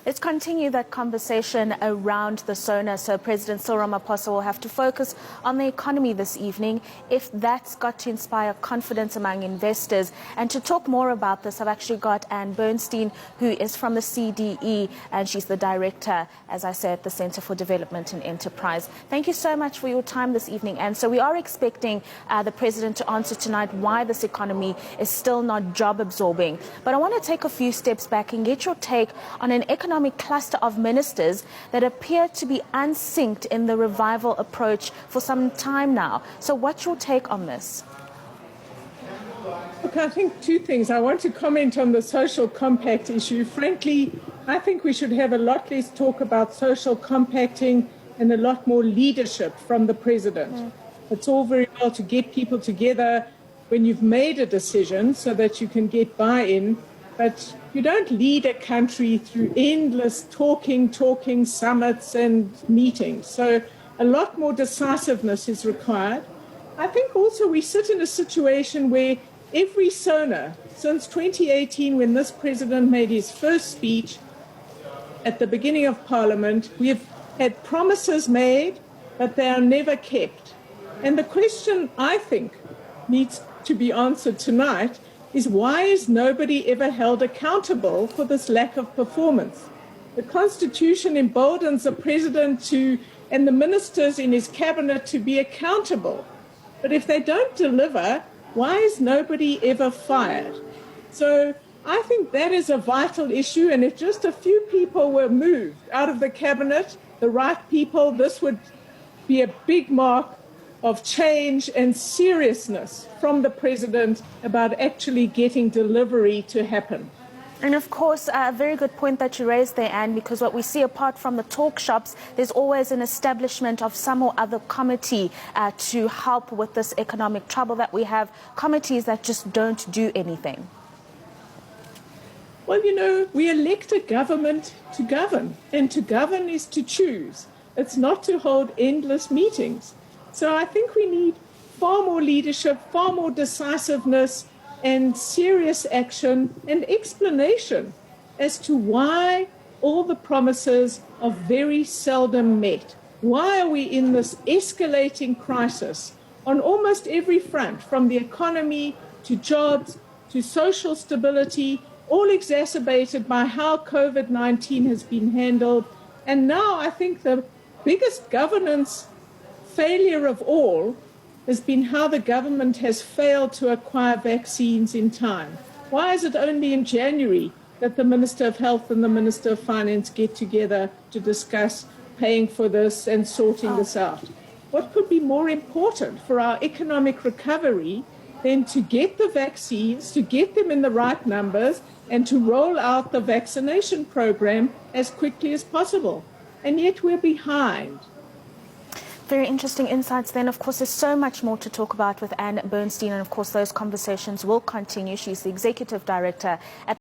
Let's continue that conversation around the SONA. So President Cyril Ramaphosa will have to focus on the economy this evening, if that's got to inspire confidence among investors. And to talk more about this, I've actually got Bernstein, who is from the CDE, and she's the director, as I said, at the Center for Development and Enterprise. Thank you so much for your time this evening. And so we are expecting the President to answer tonight why this economy is still not job absorbing. But I want to take a few steps back and get your take on an economic cluster of ministers that appear to be unsynced in the revival approach for some time now. So what's your take on this? Look, I think two things. I want to comment on the social compact issue. Frankly, I think we should have a lot less talk about social compacting and a lot more leadership from the President. It's all very well to get people together when you've made a decision so that you can get buy-in, but you don't lead a country through endless talking summits and meetings. So a lot more decisiveness is required. I think also we sit in a situation where every SONA, since 2018, when this president made his first speech at the beginning of Parliament, we have had promises made, but they are never kept. And the question, I think, needs to be answered tonight is why is nobody ever held accountable for this lack of performance? The Constitution emboldens the President and the ministers in his cabinet to be accountable. But if they don't deliver, why is nobody ever fired? So I think that is a vital issue, and if just a few people were moved out of the cabinet, the right people, this would be a big mark of change and seriousness from the President about actually getting delivery to happen. And of course, a very good point that you raised there, Anne, because what we see apart from the talk shops, there's always an establishment of some or other committee to help with this economic trouble that we have, committees that just don't do anything. Well, you know, we elect a government to govern, and to govern is to choose. It's not to hold endless meetings. So I think we need far more leadership, far more decisiveness, and serious action and explanation as to why all the promises are very seldom met. Why are we in this escalating crisis on almost every front, from the economy to jobs to social stability, all exacerbated by how COVID-19 has been handled? And now I think the biggest governance failure of all has been how the government has failed to acquire vaccines in time. Why is it only in January that the Minister of Health and the Minister of Finance get together to discuss paying for this and sorting this out? What could be more important for our economic recovery than to get the vaccines, to get them in the right numbers, and to roll out the vaccination program as quickly as possible? And yet we're behind. Very interesting insights then. Of course, there's so much more to talk about with Anne Bernstein, and of course those conversations will continue. She's the Executive Director at